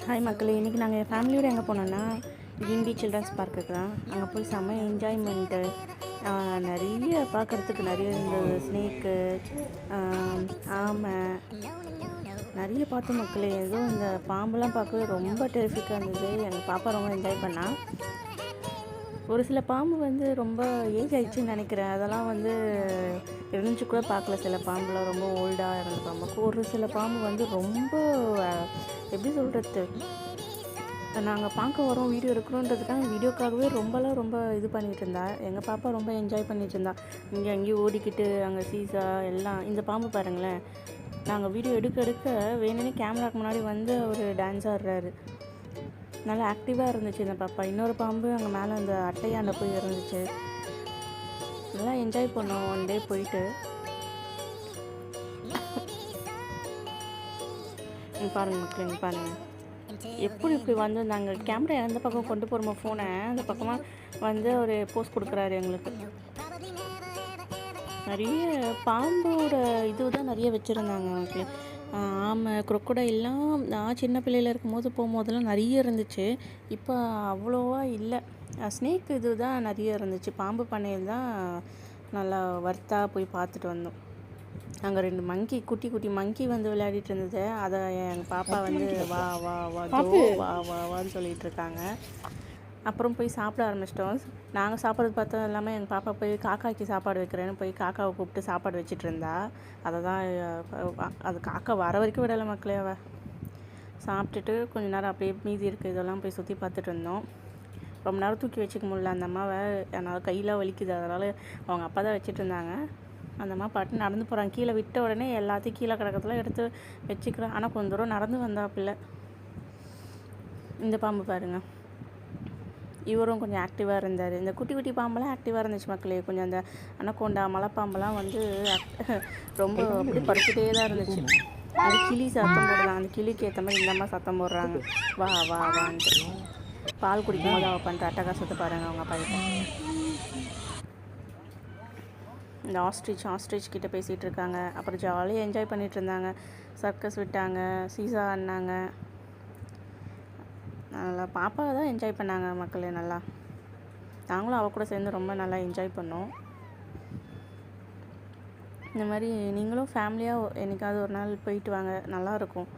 Hi மக்களே, இன்றைக்கி நாங்கள் என் ஃபேமிலியோடு எங்கே போனோன்னா கிண்டி சில்ட்ரன்ஸ் பார்க்குக்கு தான். அங்கே போய் செம்ம என்ஜாய்மெண்ட்டு. நிறைய பார்க்குறதுக்கு நிறைய இந்த ஸ்னேக்கு, ஆமை நிறைய பார்த்தோம் மக்களே. ஏதோ இந்த பாம்பெல்லாம் பார்க்கவே ரொம்ப டெரிஃபிக்காக இருந்தது. எங்கள் பாப்பா ரொம்ப என்ஜாய் பண்ணா. ஒரு சில பாம்பு வந்து ரொம்ப ஏஜ் ஆகிடுச்சின்னு நினைக்கிறேன். அதெல்லாம் வந்து இருந்துச்சு கூட பார்க்கல. சில பாம்புலாம் ரொம்ப ஓல்டாக இருந்த பாம்புக்கு. ஒரு சில பாம்பு வந்து ரொம்ப எப்படி சொல்கிறது, நாங்கள் பார்க்க வரோம் வீடியோ எடுக்கிறோன்றதுக்காக வீடியோக்காகவே ரொம்ப இது பண்ணிகிட்டு இருந்தா. எங்கள் பாப்பா ரொம்ப என்ஜாய் பண்ணிகிட்டு இருந்தா. இங்கே அங்கேயும் ஓடிக்கிட்டு அங்கே சீசா எல்லாம். இந்த பாம்பு பாருங்களேன், நாங்கள் வீடியோ எடுக்க வேணும்னே கேமராக்கு முன்னாடி வந்து ஒரு டான்ஸ் ஆடுறாரு. நல்லா ஆக்டிவாக இருந்துச்சு இந்த பாப்பா. இன்னொரு பாம்பு அங்கே மேலே அந்த அட்டையாண்ட போய் இருந்துச்சு. நல்லா என்ஜாய் பண்ணோம் ஒன் டே போயிட்டு. பாருங்கள் மக்கள், இங்கே பாருங்கள் எப்படி இப்படி வந்து நாங்கள் கேமரா எந்த பக்கம் கொண்டு போகிறோமோ ஃபோனை, அந்த பக்கமாக வந்து ஒரு போஸ்ட் கொடுக்குறாரு எங்களுக்கு. நிறைய பாம்போட இது தான் நிறைய வச்சுருந்தாங்க மக்கள். ஆமை, குரோக்கோடைல்லாம் நான் சின்ன பிள்ளையில் இருக்கும்போது போகும்போதெல்லாம் நிறைய இருந்துச்சு. இப்போ அவ்வளோவா இல்லை. ஸ்னேக் இது தான் நிறைய இருந்துச்சு. பாம்பு பண்ணையில் தான் நல்லா வர்த்தாக போய் பார்த்துட்டு வந்தோம். அங்கே 2 மங்கி, குட்டி மங்கி வந்து விளையாடிட்டு இருந்தது. அதை எங்கள் பாப்பா வந்து வா வா வா வா வா வான்னு சொல்லிகிட்டு இருக்காங்க. அப்புறம் போய் சாப்பிட ஆரம்பிச்சிட்டோம். நாங்கள் சாப்பிட்றது பார்த்தோம் எல்லாமே. எங்கள் பாப்பா போய் காக்காய்க்கு சாப்பாடு வைக்கிறேன்னு போய் காக்காவை கூப்பிட்டு சாப்பாடு வச்சிட்டு இருந்தா. அதை தான் அது காக்கா வர வரைக்கும் விடலை மக்களே. அவள் சாப்பிட்டுட்டு கொஞ்ச நேரம் அப்படியே மீதி இருக்குது இதெல்லாம் போய் சுற்றி பார்த்துட்டு இருந்தோம். ரொம்ப நேரம் தூக்கி வச்சுக்க முடியல அந்த அம்மாவை. என்னால் கையெல்லாம் வலிக்குது. அதனால் அவங்க அப்பா தான் வச்சுட்டு இருந்தாங்க. அந்த அம்மா பாட்டு நடந்து போகிறாங்க. கீழே விட்ட உடனே எல்லாத்தையும் கீழே கிடக்கிறதுலாம் எடுத்து வச்சுக்கிறேன். ஆனால் கொஞ்சம் தூரம் நடந்து வந்தா பிள்ளை. இந்த பாம்பு பாருங்கள், இவரும் கொஞ்சம் ஆக்டிவாக இருந்தார். இந்த குட்டி பாம்பெல்லாம் ஆக்டிவாக இருந்துச்சு மக்களே. கொஞ்சம் அந்த அனக்கோண்டா, மலைப்பாம்பெல்லாம் வந்து ரொம்ப அப்படி படுத்துகிட்டே தான் இருந்துச்சு. அது கிளி சத்தம் போடுறாங்க. அந்த கிளிக்கு ஏற்ற மாதிரி இந்த மாதிரி சத்தம் போடுறாங்க, வா வா வான்ட்டு. பால் குடிக்கும் போது அவள் பண்ணுற அட்டகாசத்தை பாருங்கள் அவங்க பையன். இந்த ஆஸ்ட்ரிச் கிட்டே பேசிகிட்டு இருக்காங்க. அப்புறம் ஜாலியாக என்ஜாய் பண்ணிகிட்டு இருந்தாங்க. சர்க்கஸ் விட்டாங்க, சீசா ஆடினாங்க. நல்லா பாப்பா தான் என்ஜாய் பண்ணாங்க மக்களே. நல்லா நாங்களும் அவள் கூட சேர்ந்து ரொம்ப நல்லா என்ஜாய் பண்ணோம். இந்த மாதிரி நீங்களும் ஃபேமிலியாக என்னைக்காவது ஒரு நாள் போயிட்டு வாங்க, நல்லாயிருக்கும்.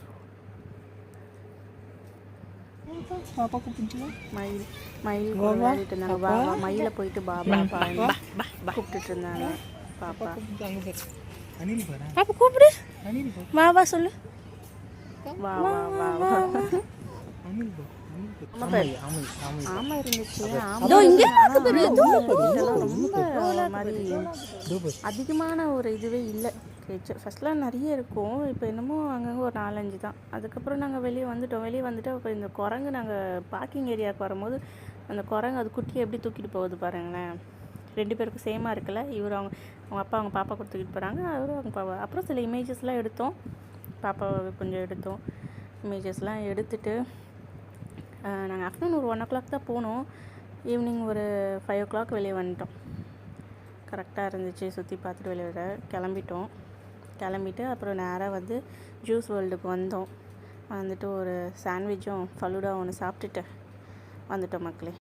பாப்பா கூப்பிட்டு மயில் விளையாடிட்டு இருந்தாங்க. வா வா மயிலை போயிட்டு பாபா கூப்பிட்டுட்டு இருந்தாங்க. பாப்பா கூப்பிடு, வா வா சொல்லு, வா வா வா வா. ஆமா இருந்துச்சு. ரொம்ப மாதிரி அதிகமான ஒரு இதுவே இல்லை. ஃபஸ்ட்லாம் நிறைய இருக்கும். இப்போ என்னமோ அங்கங்கே ஒரு 4-5 தான். அதுக்கப்புறம் நாங்கள் வெளியே வந்துட்டு அப்புறம் இந்த குரங்கு, நாங்கள் பார்க்கிங் ஏரியாவுக்கு வரும்போது அந்த குரங்கு அது குட்டியை எப்படி தூக்கிட்டு போகுது பாருங்களேன். 2 பேருக்கும் சேமாக இருக்குல்ல. இவர் அவங்க அப்பா அவங்க பாப்பா கூட தூக்கிட்டு போகிறாங்க. அவரும் அவங்க பாப்பா. அப்புறம் சில இமேஜஸ்லாம் எடுத்தோம். பாப்பாவை கொஞ்சம் எடுத்தோம். இமேஜஸ்லாம் எடுத்துகிட்டு நாங்கள் ஆஃப்டர்நூன் ஒரு 1 o'clock தான் போனோம். ஈவினிங் ஒரு 5 o'clock வெளியே வந்துட்டோம். கரெக்டாக இருந்துச்சு. சுற்றி பார்த்துட்டு வெளியே கிளம்பிட்டு அப்புறம் நேராக வந்து ஜூஸ் வேர்ல்டுக்கு வந்தோம். வந்துட்டு ஒரு சாண்ட்விச்சும் ஃபலூடா ஒன்று சாப்பிட்டுட்டு வந்துட்டோம் மக்களே.